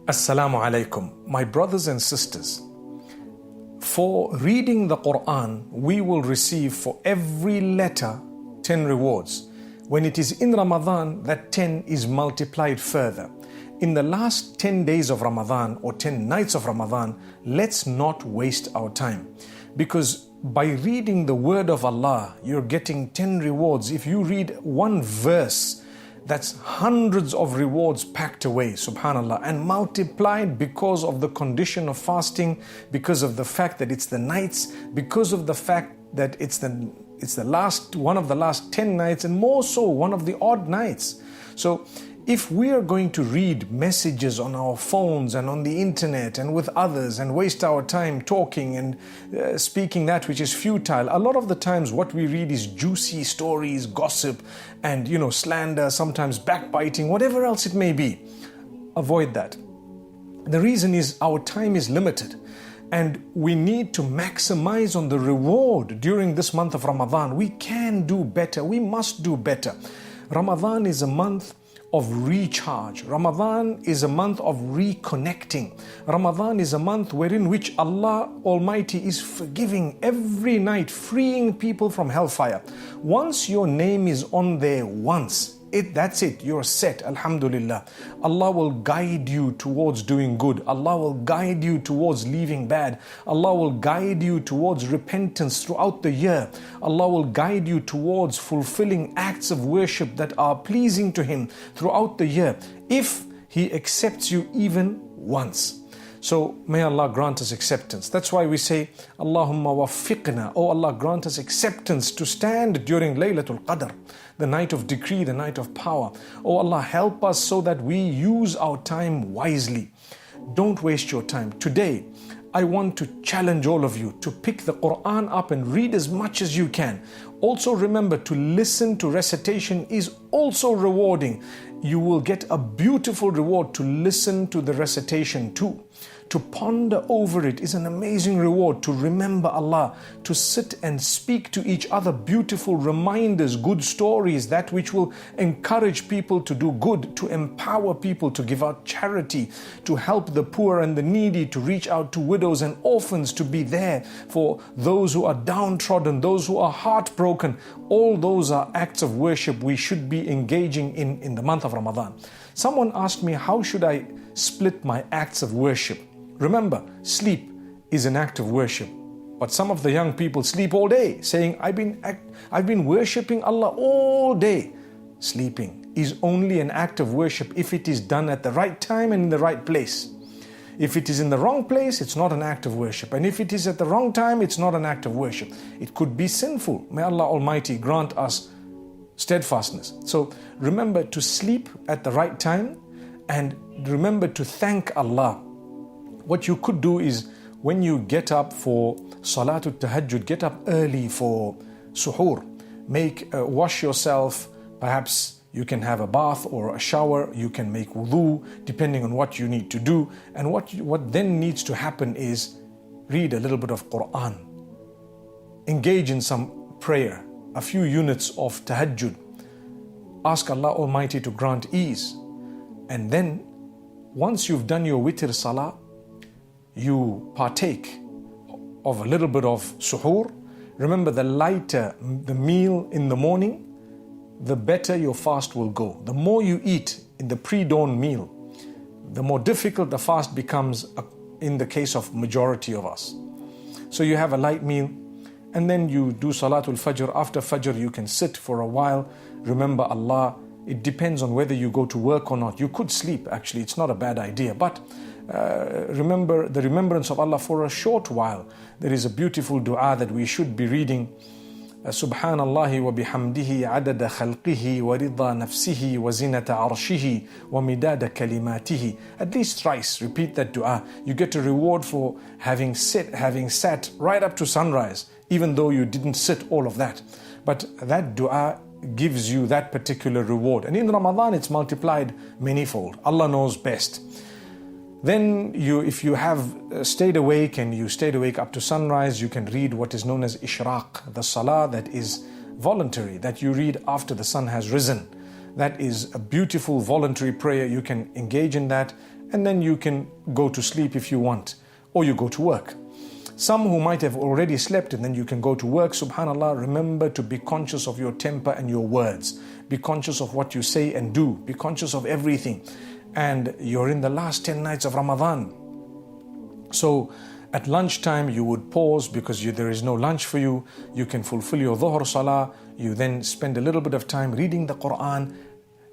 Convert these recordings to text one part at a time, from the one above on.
Assalamu alaikum, my brothers and sisters. For reading the Quran, we will receive for every letter 10 rewards. When it is in Ramadan, that 10 is multiplied further. In the last 10 days of Ramadan or 10 nights of Ramadan, let's not waste our time. Because by reading the word of Allah, you're getting 10 rewards. If you read one verse, that's hundreds of rewards packed away, subhanallah, and multiplied because of the condition of fasting, because of the fact that it's the nights, because of the fact that it's the last one of the last 10 nights, and more so one of the odd nights. So if we are going to read messages on our phones and on the internet and with others and waste our time talking and speaking that which is futile, a lot of the times what we read is juicy stories, gossip, and slander, sometimes backbiting, whatever else it may be. Avoid that. The reason is our time is limited and we need to maximize on the reward during this month of Ramadan. We can do better. We must do better. Ramadan is a month of recharge. Ramadan is a month of reconnecting. Ramadan is a month wherein which Allah Almighty is forgiving every night, freeing people from hellfire. Once your name is on there that's it, you're set, alhamdulillah. Allah will guide you towards doing good. Allah will guide you towards leaving bad. Allah will guide you towards repentance throughout the year. Allah will guide you towards fulfilling acts of worship that are pleasing to Him throughout the year, if He accepts you even once. So may Allah grant us acceptance. That's why we say, Allahumma waffiqna. Oh Allah, grant us acceptance to stand during Laylatul Qadr, the night of decree, the night of power. Oh Allah, help us so that we use our time wisely. Don't waste your time. Today, I want to challenge all of you to pick the Quran up and read as much as you can. Also remember to listen to recitation is also rewarding. You will get a beautiful reward to listen to the recitation too. To ponder over it is an amazing reward. To remember Allah, to sit and speak to each other beautiful reminders, good stories, that which will encourage people to do good, to empower people to give out charity, to help the poor and the needy, to reach out to widows and orphans, to be there for those who are downtrodden, those who are heartbroken. All those are acts of worship we should be engaging in the month of Ramadan. Someone asked me, how should I split my acts of worship? Remember, sleep is an act of worship. But some of the young people sleep all day, saying, I've been worshipping Allah all day. Sleeping is only an act of worship if it is done at the right time and in the right place. If it is in the wrong place, it's not an act of worship. And if it is at the wrong time, it's not an act of worship. It could be sinful. May Allah Almighty grant us steadfastness. So remember to sleep at the right time and remember to thank Allah. What you could do is when you get up for Salatul Tahajjud, get up early for suhoor. Wash yourself. Perhaps you can have a bath or a shower. You can make wudu, depending on what you need to do. And what then needs to happen is read a little bit of Quran. Engage in some prayer, a few units of Tahajjud. Ask Allah Almighty to grant ease. And then, once you've done your witr salah, you partake of a little bit of suhoor. Remember, the lighter the meal in the morning, the better your fast will go. The more you eat in the pre-dawn meal, the more difficult the fast becomes in the case of majority of us. So you have a light meal and then you do Salatul Fajr. After Fajr you can sit for a while, remember Allah. It depends on whether you go to work or not. You could sleep actually, it's not a bad idea, but remember the remembrance of Allah for a short while. There is a beautiful dua that we should be reading. Subhanallahi wa bihamdihi adada khalqihi wa rida nafsihi wa zinata arshihi wa midada kalimatihi. At least thrice repeat that dua. You get a reward for having sat right up to sunrise, even though you didn't sit all of that. But that dua gives you that particular reward. And in Ramadan it's multiplied manifold. Allah knows best. Then if you have stayed awake and you stayed awake up to sunrise, you can read what is known as Ishraq, the salah that is voluntary, that you read after the sun has risen. That is a beautiful voluntary prayer. You can engage in that and then you can go to sleep if you want, or you go to work. Some who might have already slept and then you can go to work, subhanAllah, remember to be conscious of your temper and your words. Be conscious of what you say and do. Be conscious of everything. And you're in the last 10 nights of Ramadan. So at lunchtime you would pause because there is no lunch for you. You can fulfill your dhuhr salah. You then spend a little bit of time reading the Quran.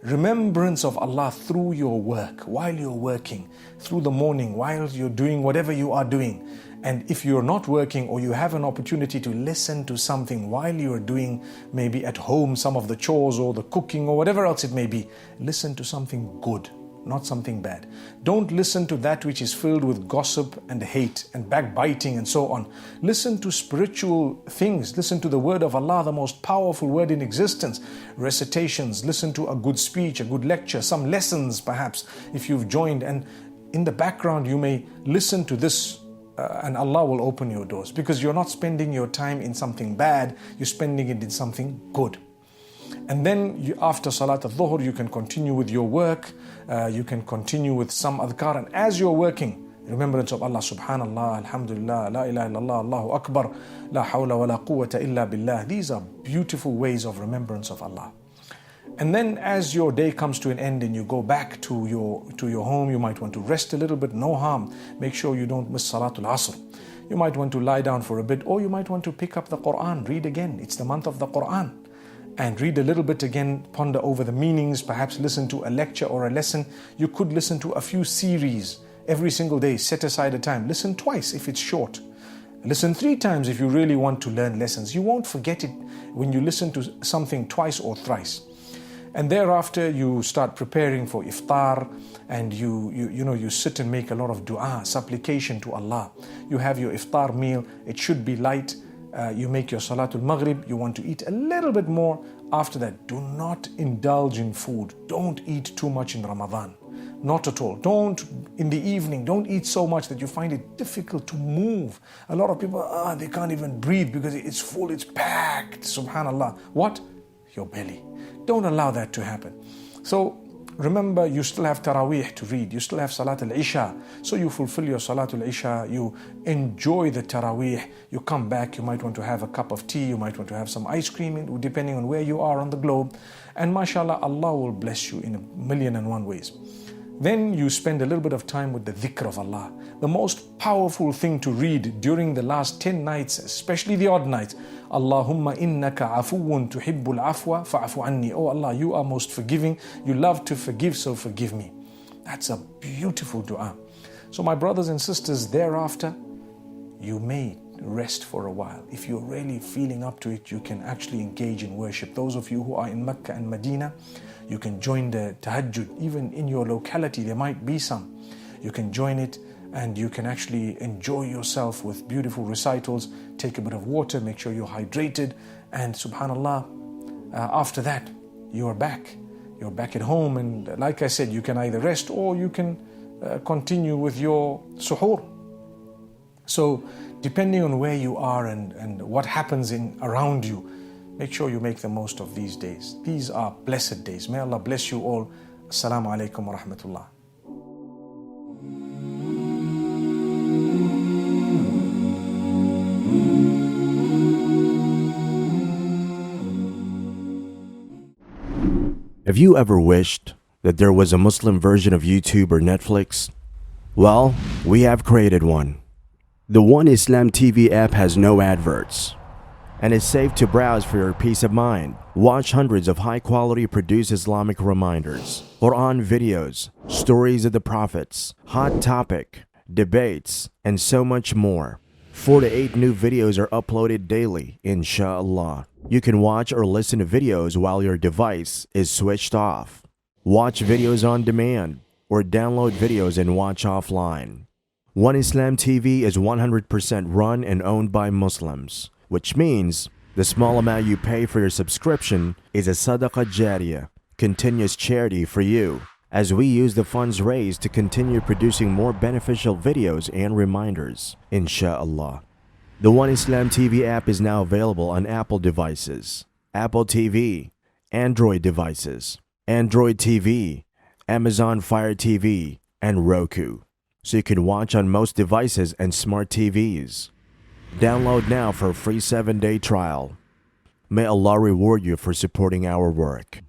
Remembrance of Allah through your work, while you're working, through the morning, while you're doing whatever you are doing. And if you're not working or you have an opportunity to listen to something while you're doing maybe at home some of the chores or the cooking or whatever else it may be, listen to something good, not something bad. Don't listen to that which is filled with gossip and hate and backbiting and so on. Listen to spiritual things. Listen to the word of Allah, the most powerful word in existence. Recitations, listen to a good speech, a good lecture, some lessons perhaps if you've joined, and in the background you may listen to this and Allah will open your doors, because you're not spending your time in something bad, you're spending it in something good. And then after Salat al-Dhuhr, you can continue with your work, you can continue with some adhkar, and as you're working, remembrance of Allah, subhanallah, alhamdulillah, la ilaha illallah, Allahu akbar, la hawla wa la quwwata illa billah. These are beautiful ways of remembrance of Allah. And then as your day comes to an end and you go back to your home, you might want to rest a little bit, no harm. Make sure you don't miss Salatul Asr. You might want to lie down for a bit, or you might want to pick up the Quran, read again. It's the month of the Quran. And read a little bit again, ponder over the meanings, perhaps listen to a lecture or a lesson. You could listen to a few series every single day. Set aside a time. Listen twice if it's short. Listen 3 times if you really want to learn lessons. You won't forget it when you listen to something twice or thrice. And thereafter you start preparing for iftar, and you sit and make a lot of dua, supplication to Allah. You have your iftar meal, it should be light. You make your Salatul Maghrib, you want to eat a little bit more. After that, do not indulge in food. Don't eat too much in Ramadan. Not at all. Don't, in the evening, don't eat so much that you find it difficult to move. A lot of people, they can't even breathe because it's full, it's packed. Subhanallah. What? Your belly. Don't allow that to happen. So remember, you still have Taraweeh to read. You still have Salat al-Isha. So you fulfill your Salat al-Isha. You enjoy the Taraweeh. You come back. You might want to have a cup of tea. You might want to have some ice cream, depending on where you are on the globe. And mashallah, Allah will bless you in 1,000,001 ways. Then you spend a little bit of time with the dhikr of Allah. The most powerful thing to read during the last 10 nights, especially the odd nights. Allahumma innaka afuwun tuhibbul afwa fa'afu anni. Oh Allah, you are most forgiving. You love to forgive, so forgive me. That's a beautiful dua. So my brothers and sisters, thereafter, you may rest for a while. If you're really feeling up to it, you can actually engage in worship. Those of you who are in Mecca and Medina, you can join the tahajjud. Even in your locality, there might be some. You can join it and you can actually enjoy yourself with beautiful recitals. Take a bit of water, make sure you're hydrated. And subhanallah, after that, you are back. You're back at home. And like I said, you can either rest or you can continue with your suhoor. So depending on where you are and what happens around you, make sure you make the most of these days. These are blessed days. May Allah bless you all. Assalamu alaikum wa rahmatullah. Have you ever wished that there was a Muslim version of YouTube or Netflix? Well, we have created one. The One Islam TV app has no adverts and is safe to browse for your peace of mind. Watch hundreds of high-quality produced Islamic reminders, Quran videos, stories of the prophets, hot topic, debates, and so much more. 4 to 8 new videos are uploaded daily, inshallah. You can watch or listen to videos while your device is switched off. Watch videos on demand or download videos and watch offline. One Islam TV is 100% run and owned by Muslims, which means the small amount you pay for your subscription is a SADAQAH JARIYAH, continuous charity for you, as we use the funds raised to continue producing more beneficial videos and reminders, inshallah. The One Islam TV app is now available on Apple devices, Apple TV, Android devices, Android TV, Amazon Fire TV, and Roku, so you can watch on most devices and smart TVs. Download now for a free 7-day trial. May Allah reward you for supporting our work.